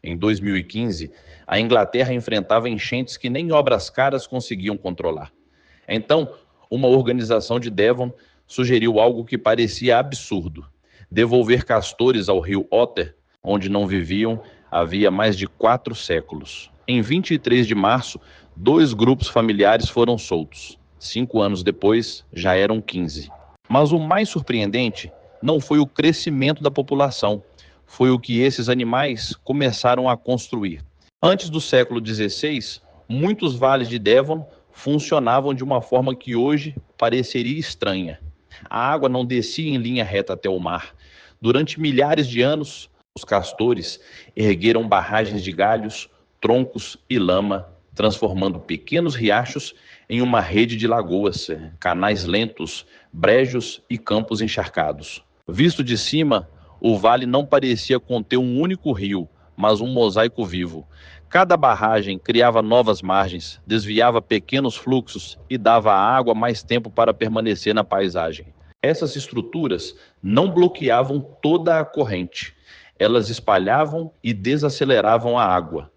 Em 2015, a Inglaterra enfrentava enchentes que nem obras caras conseguiam controlar. Então, uma organização de Devon sugeriu algo que parecia absurdo: devolver castores ao rio Otter, onde não viviam havia mais de 4 séculos. Em 23 de março, 2 grupos familiares foram soltos. 5 anos depois, já eram 15. Mas o mais surpreendente não foi o crescimento da população, foi o que esses animais começaram a construir. Antes do século XVI, muitos vales de Devon funcionavam de uma forma que hoje pareceria estranha. A água não descia em linha reta até o mar. Durante milhares de anos, os castores ergueram barragens de galhos, troncos e lama, transformando pequenos riachos em uma rede de lagoas, canais lentos, brejos e campos encharcados. Visto de cima, o vale não parecia conter um único rio, mas um mosaico vivo. Cada barragem criava novas margens, desviava pequenos fluxos e dava à água mais tempo para permanecer na paisagem. Essas estruturas não bloqueavam toda a corrente. Elas espalhavam e desaceleravam a água.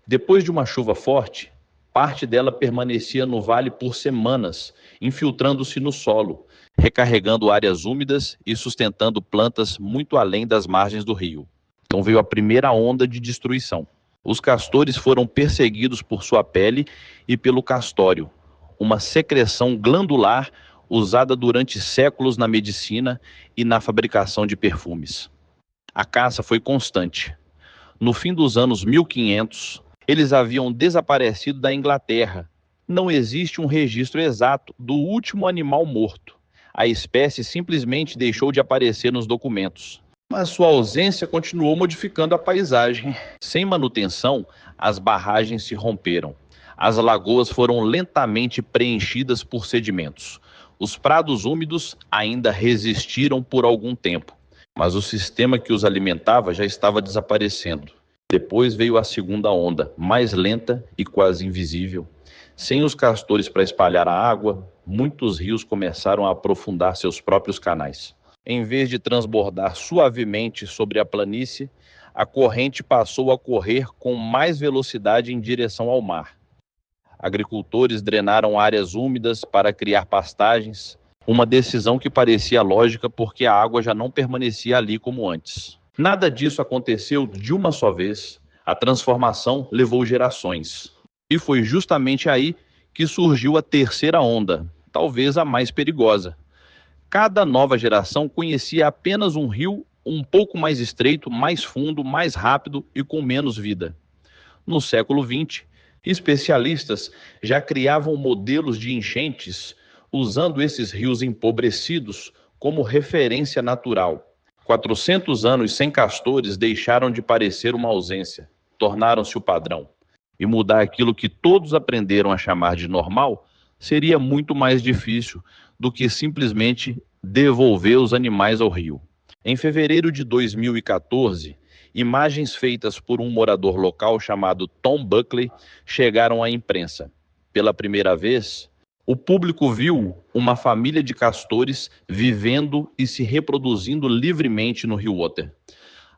Depois de uma chuva forte, parte dela permanecia no vale por semanas, infiltrando-se no solo, recarregando áreas úmidas e sustentando plantas muito além das margens do rio. Então veio a primeira onda de destruição. Os castores foram perseguidos por sua pele e pelo castório, uma secreção glandular usada durante séculos na medicina e na fabricação de perfumes. A caça foi constante. No fim dos anos 1500, eles haviam desaparecido da Inglaterra. Não existe um registro exato do último animal morto. A espécie simplesmente deixou de aparecer nos documentos. Mas sua ausência continuou modificando a paisagem. Sem manutenção, as barragens se romperam. As lagoas foram lentamente preenchidas por sedimentos. Os prados úmidos ainda resistiram por algum tempo, mas o sistema que os alimentava já estava desaparecendo. Depois veio a segunda onda, mais lenta e quase invisível. Sem os castores para espalhar a água, muitos rios começaram a aprofundar seus próprios canais. Em vez de transbordar suavemente sobre a planície, a corrente passou a correr com mais velocidade em direção ao mar. Agricultores drenaram áreas úmidas para criar pastagens, uma decisão que parecia lógica porque a água já não permanecia ali como antes. Nada disso aconteceu de uma só vez. A transformação levou gerações. E foi justamente aí que surgiu a terceira onda, talvez a mais perigosa. Cada nova geração conhecia apenas um rio um pouco mais estreito, mais fundo, mais rápido e com menos vida. No século XX, especialistas já criavam modelos de enchentes usando esses rios empobrecidos como referência natural. 400 anos sem castores deixaram de parecer uma ausência, tornaram-se o padrão. E mudar aquilo que todos aprenderam a chamar de normal seria muito mais difícil do que simplesmente devolver os animais ao rio. Em fevereiro de 2014, imagens feitas por um morador local chamado Tom Buckley chegaram à imprensa. Pela primeira vez, o público viu uma família de castores vivendo e se reproduzindo livremente no rio Otter.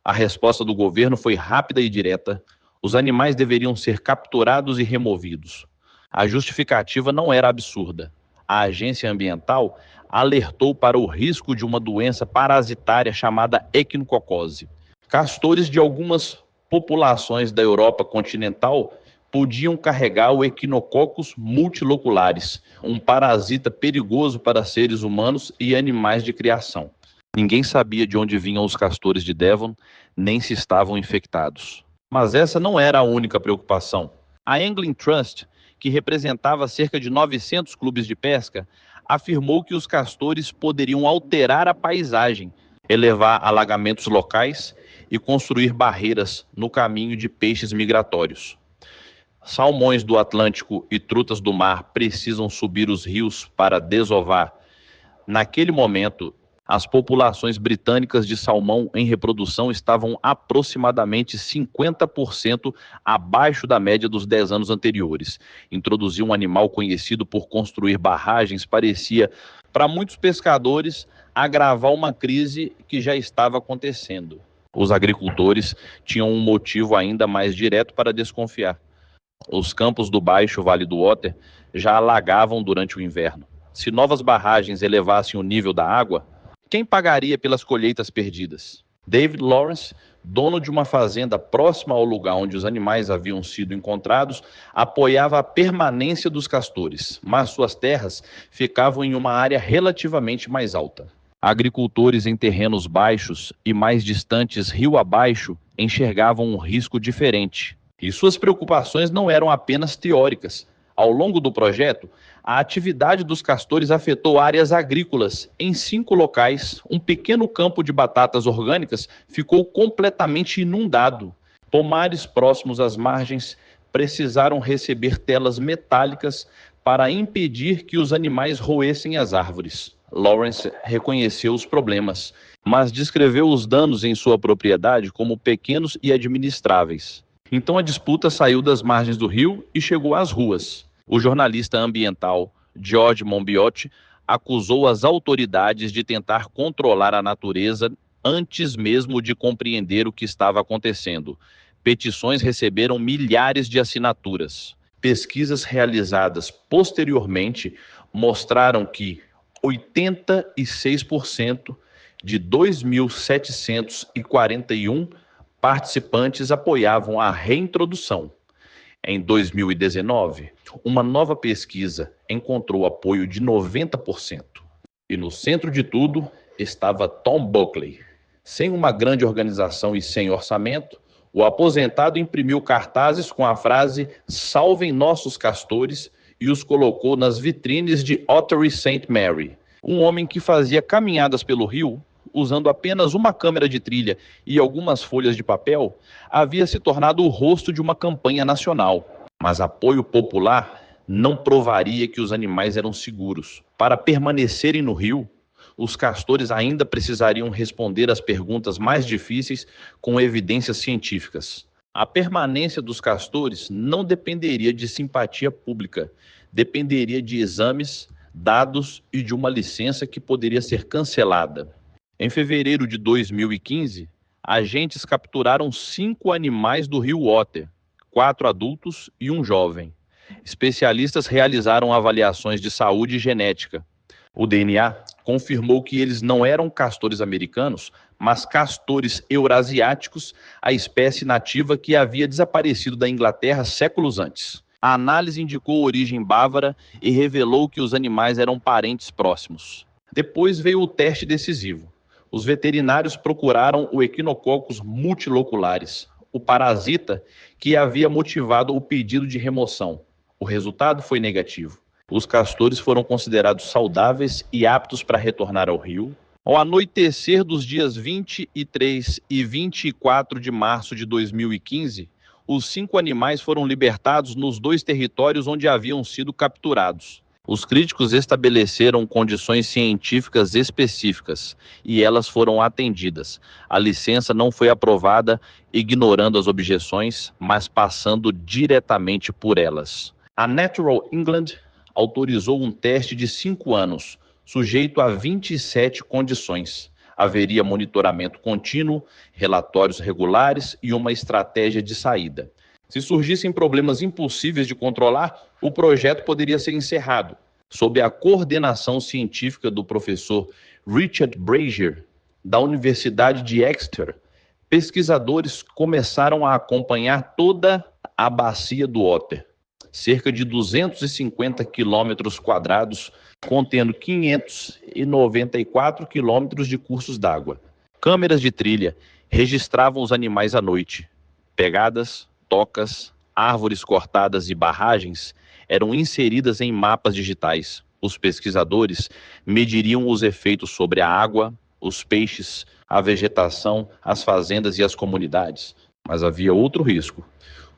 A resposta do governo foi rápida e direta. Os animais deveriam ser capturados e removidos. A justificativa não era absurda. A agência ambiental alertou para o risco de uma doença parasitária chamada equinococose. Castores de algumas populações da Europa continental podiam carregar o Echinococcus multilocularis, um parasita perigoso para seres humanos e animais de criação. Ninguém sabia de onde vinham os castores de Devon, nem se estavam infectados. Mas essa não era a única preocupação. A Angling Trust, que representava cerca de 900 clubes de pesca, afirmou que os castores poderiam alterar a paisagem, elevar alagamentos locais e construir barreiras no caminho de peixes migratórios. Salmões do Atlântico e trutas do mar precisam subir os rios para desovar. Naquele momento, as populações britânicas de salmão em reprodução estavam aproximadamente 50% abaixo da média dos 10 anos anteriores. Introduzir um animal conhecido por construir barragens parecia, para muitos pescadores, agravar uma crise que já estava acontecendo. Os agricultores tinham um motivo ainda mais direto para desconfiar. Os campos do Baixo Vale do Otter já alagavam durante o inverno. Se novas barragens elevassem o nível da água, quem pagaria pelas colheitas perdidas? David Lawrence, dono de uma fazenda próxima ao lugar onde os animais haviam sido encontrados, apoiava a permanência dos castores, mas suas terras ficavam em uma área relativamente mais alta. Agricultores em terrenos baixos e mais distantes rio abaixo enxergavam um risco diferente. E suas preocupações não eram apenas teóricas. Ao longo do projeto, a atividade dos castores afetou áreas agrícolas. Em 5 locais, um pequeno campo de batatas orgânicas ficou completamente inundado. Pomares próximos às margens precisaram receber telas metálicas para impedir que os animais roessem as árvores. Lawrence reconheceu os problemas, mas descreveu os danos em sua propriedade como pequenos e administráveis. Então a disputa saiu das margens do rio e chegou às ruas. O jornalista ambiental George Monbiot acusou as autoridades de tentar controlar a natureza antes mesmo de compreender o que estava acontecendo. Petições receberam milhares de assinaturas. Pesquisas realizadas posteriormente mostraram que 86% de 2.741 participantes apoiavam a reintrodução. Em 2019, uma nova pesquisa encontrou apoio de 90%. E no centro de tudo estava Tom Buckley. Sem uma grande organização e sem orçamento, o aposentado imprimiu cartazes com a frase "Salvem nossos castores" e os colocou nas vitrines de Ottery St. Mary. Um homem que fazia caminhadas pelo rio usando apenas uma câmera de trilha e algumas folhas de papel, havia se tornado o rosto de uma campanha nacional. Mas apoio popular não provaria que os animais eram seguros. Para permanecerem no rio, os castores ainda precisariam responder às perguntas mais difíceis com evidências científicas. A permanência dos castores não dependeria de simpatia pública, dependeria de exames, dados e de uma licença que poderia ser cancelada. Em fevereiro de 2015, agentes capturaram 5 animais do rio Otter, 4 adultos e um jovem. Especialistas realizaram avaliações de saúde e genética. O DNA confirmou que eles não eram castores americanos, mas castores eurasiáticos, a espécie nativa que havia desaparecido da Inglaterra séculos antes. A análise indicou origem bávara e revelou que os animais eram parentes próximos. Depois veio o teste decisivo. Os veterinários procuraram o Echinococcus multilocularis, o parasita que havia motivado o pedido de remoção. O resultado foi negativo. Os castores foram considerados saudáveis e aptos para retornar ao rio. Ao anoitecer dos dias 23 e 24 de março de 2015, os 5 animais foram libertados nos 2 territórios onde haviam sido capturados. Os críticos estabeleceram condições científicas específicas e elas foram atendidas. A licença não foi aprovada, ignorando as objeções, mas passando diretamente por elas. A Natural England autorizou um teste de 5 anos, sujeito a 27 condições. Haveria monitoramento contínuo, relatórios regulares e uma estratégia de saída. Se surgissem problemas impossíveis de controlar, o projeto poderia ser encerrado. Sob a coordenação científica do professor Richard Brazier, da Universidade de Exeter, pesquisadores começaram a acompanhar toda a bacia do Otter, cerca de 250 quilômetros quadrados, contendo 594 quilômetros de cursos d'água. Câmeras de trilha registravam os animais à noite. Pegadas, tocas, árvores cortadas e barragens eram inseridas em mapas digitais. Os pesquisadores mediriam os efeitos sobre a água, os peixes, a vegetação, as fazendas e as comunidades. Mas havia outro risco.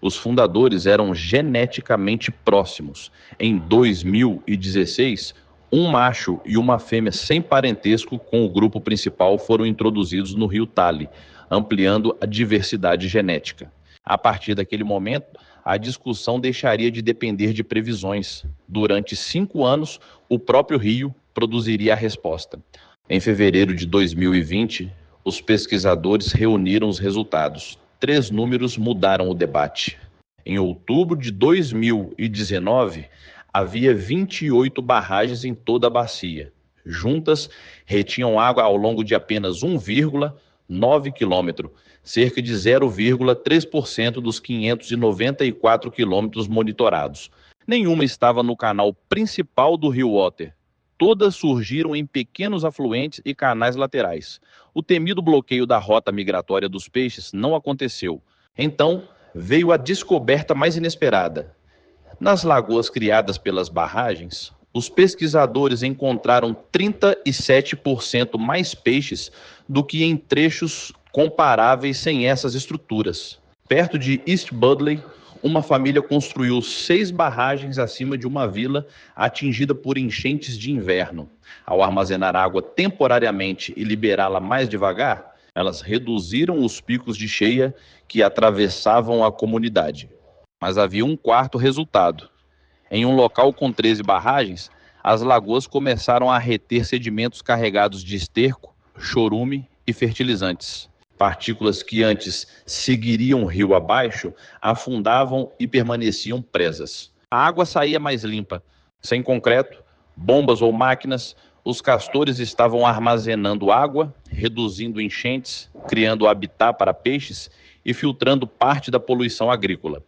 Os fundadores eram geneticamente próximos. Em 2016, um macho e uma fêmea sem parentesco com o grupo principal foram introduzidos no rio Tale, ampliando a diversidade genética. A partir daquele momento, a discussão deixaria de depender de previsões. Durante 5 anos, o próprio rio produziria a resposta. Em fevereiro de 2020, Os pesquisadores reuniram os resultados. Três números mudaram o debate. Em outubro de 2019, havia 28 barragens em toda a bacia. Juntas, retinham água ao longo de apenas 1,9 quilômetro, cerca de 0,3% dos 594 quilômetros monitorados. Nenhuma estava no canal principal do rio Otter. Todas surgiram em pequenos afluentes e canais laterais. O temido bloqueio da rota migratória dos peixes não aconteceu. Então, veio a descoberta mais inesperada. Nas lagoas criadas pelas barragens, os pesquisadores encontraram 37% mais peixes do que em trechos comparáveis sem essas estruturas. Perto de East Budleigh, uma família construiu 6 barragens acima de uma vila atingida por enchentes de inverno. Ao armazenar água temporariamente e liberá-la mais devagar, elas reduziram os picos de cheia que atravessavam a comunidade. Mas havia um quarto resultado. Em um local com 13 barragens, as lagoas começaram a reter sedimentos carregados de esterco, chorume e fertilizantes. Partículas que antes seguiriam o rio abaixo, afundavam e permaneciam presas. A água saía mais limpa. Sem concreto, bombas ou máquinas, os castores estavam armazenando água, reduzindo enchentes, criando habitat para peixes e filtrando parte da poluição agrícola.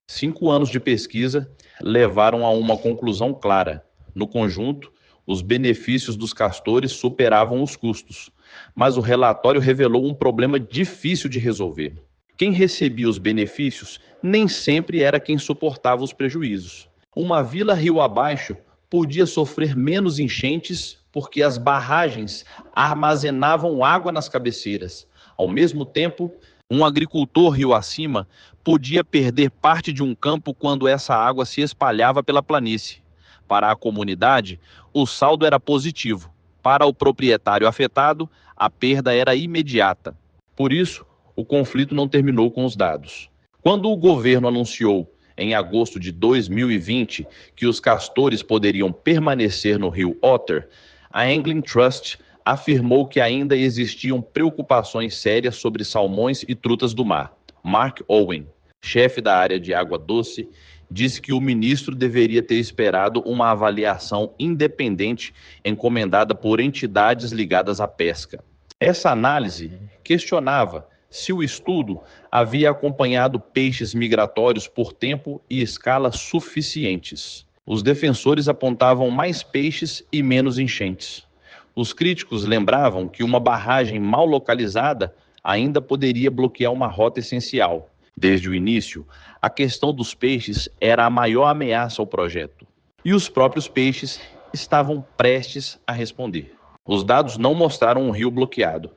5 anos de pesquisa levaram a uma conclusão clara. No conjunto, os benefícios dos castores superavam os custos. Mas o relatório revelou um problema difícil de resolver. Quem recebia os benefícios nem sempre era quem suportava os prejuízos. Uma vila rio abaixo podia sofrer menos enchentes porque as barragens armazenavam água nas cabeceiras. Ao mesmo tempo, um agricultor rio acima podia perder parte de um campo quando essa água se espalhava pela planície. Para a comunidade, o saldo era positivo. Para o proprietário afetado, a perda era imediata. Por isso, o conflito não terminou com os dados. Quando o governo anunciou, em agosto de 2020, que os castores poderiam permanecer no rio Otter, a Angling Trust afirmou que ainda existiam preocupações sérias sobre salmões e trutas do mar. Mark Owen, chefe da área de água doce, disse que o ministro deveria ter esperado uma avaliação independente encomendada por entidades ligadas à pesca. Essa análise questionava se o estudo havia acompanhado peixes migratórios por tempo e escala suficientes. Os defensores apontavam mais peixes e menos enchentes. Os críticos lembravam que uma barragem mal localizada ainda poderia bloquear uma rota essencial. Desde o início, a questão dos peixes era a maior ameaça ao projeto. E os próprios peixes estavam prestes a responder. Os dados não mostraram um rio bloqueado.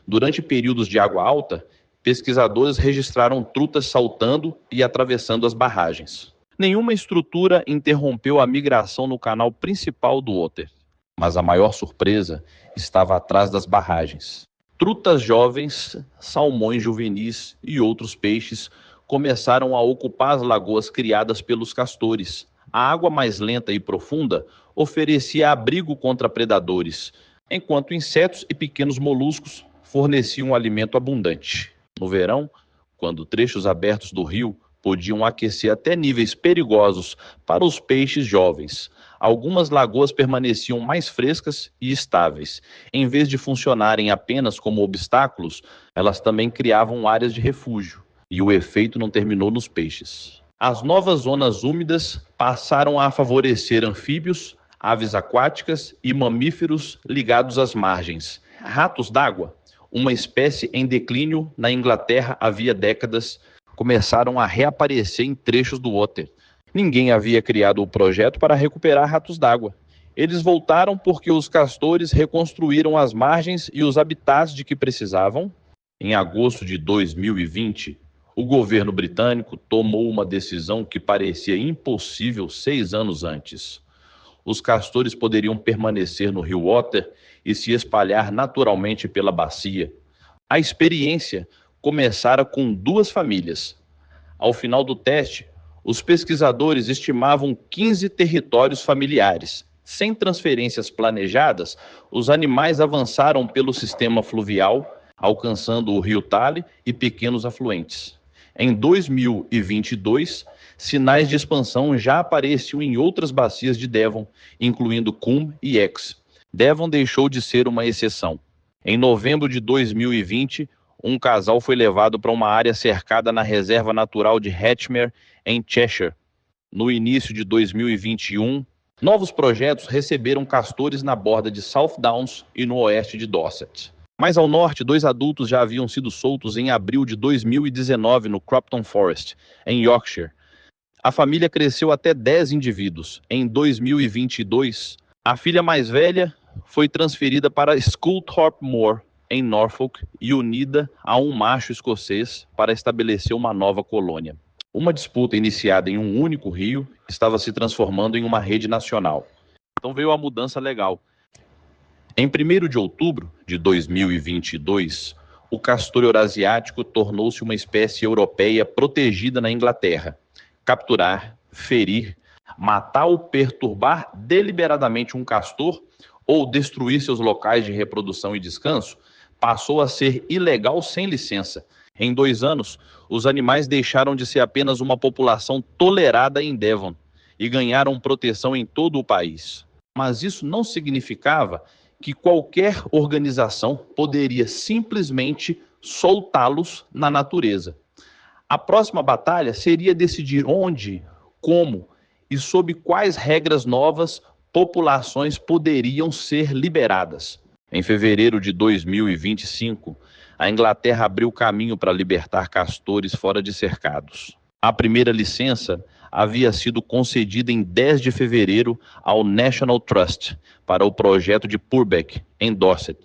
Durante períodos de água alta, pesquisadores registraram trutas saltando e atravessando as barragens. Nenhuma estrutura interrompeu a migração no canal principal do Otter. Mas a maior surpresa estava atrás das barragens. Trutas jovens, salmões juvenis e outros peixes começaram a ocupar as lagoas criadas pelos castores. A água mais lenta e profunda oferecia abrigo contra predadores, enquanto insetos e pequenos moluscos forneciam um alimento abundante. No verão, quando trechos abertos do rio podiam aquecer até níveis perigosos para os peixes jovens, algumas lagoas permaneciam mais frescas e estáveis. Em vez de funcionarem apenas como obstáculos, elas também criavam áreas de refúgio. E o efeito não terminou nos peixes. As novas zonas úmidas passaram a favorecer anfíbios, aves aquáticas e mamíferos ligados às margens. Ratos d'água, uma espécie em declínio na Inglaterra havia décadas, começaram a reaparecer em trechos do Otter. Ninguém havia criado o projeto para recuperar ratos d'água. Eles voltaram porque os castores reconstruíram as margens e os habitats de que precisavam. Em agosto de 2020, o governo britânico tomou uma decisão que parecia impossível 6 anos antes. Os castores poderiam permanecer no rio Otter e se espalhar naturalmente pela bacia. A experiência começara com 2 famílias. Ao final do teste, os pesquisadores estimavam 15 territórios familiares. Sem transferências planejadas, os animais avançaram pelo sistema fluvial, alcançando o rio Tale e pequenos afluentes. Em 2022, sinais de expansão já apareciam em outras bacias de Devon, incluindo Coombe e Exe. Devon deixou de ser uma exceção. Em novembro de 2020, um casal foi levado para uma área cercada na Reserva Natural de Hatchmere, em Cheshire. No início de 2021, novos projetos receberam castores na borda de South Downs e no oeste de Dorset. Mais ao norte, 2 adultos já haviam sido soltos em abril de 2019 no Cropton Forest, em Yorkshire. A família cresceu até 10 indivíduos. Em 2022, a filha mais velha foi transferida para Sculthorpe Moor, em Norfolk, e unida a um macho escocês para estabelecer uma nova colônia. Uma disputa iniciada em um único rio estava se transformando em uma rede nacional. Então veio a mudança legal. Em 1º de outubro de 2022, o castor eurasiático tornou-se uma espécie europeia protegida na Inglaterra. Capturar, ferir, matar ou perturbar deliberadamente um castor ou destruir seus locais de reprodução e descanso passou a ser ilegal sem licença. Em 2 anos, os animais deixaram de ser apenas uma população tolerada em Devon e ganharam proteção em todo o país. Mas isso não significava que qualquer organização poderia simplesmente soltá-los na natureza. A próxima batalha seria decidir onde, como e sob quais regras novas populações poderiam ser liberadas. Em fevereiro de 2025, a Inglaterra abriu caminho para libertar castores fora de cercados. A primeira licença havia sido concedida em 10 de fevereiro ao National Trust para o projeto de Purbeck, em Dorset.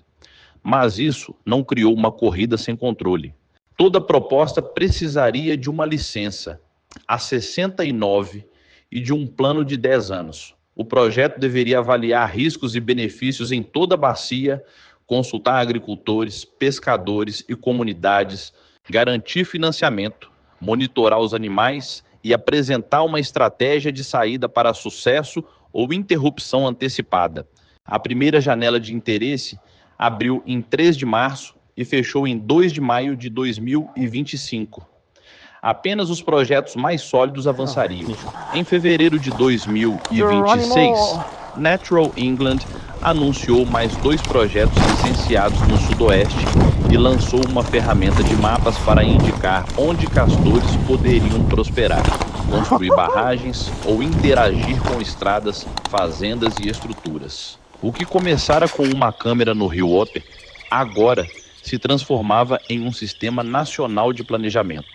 Mas isso não criou uma corrida sem controle. Toda proposta precisaria de uma licença, a 69, e de um plano de 10 anos. O projeto deveria avaliar riscos e benefícios em toda a bacia, consultar agricultores, pescadores e comunidades, garantir financiamento, monitorar os animais e apresentar uma estratégia de saída para sucesso ou interrupção antecipada. A primeira janela de interesse abriu em 3 de março e fechou em 2 de maio de 2025. Apenas os projetos mais sólidos avançariam. Em fevereiro de 2026, Natural England anunciou mais 2 projetos licenciados no sudoeste e lançou uma ferramenta de mapas para indicar onde castores poderiam prosperar, construir barragens ou interagir com estradas, fazendas e estruturas. O que começara com uma câmera no rio Otter, agora se transformava em um sistema nacional de planejamento.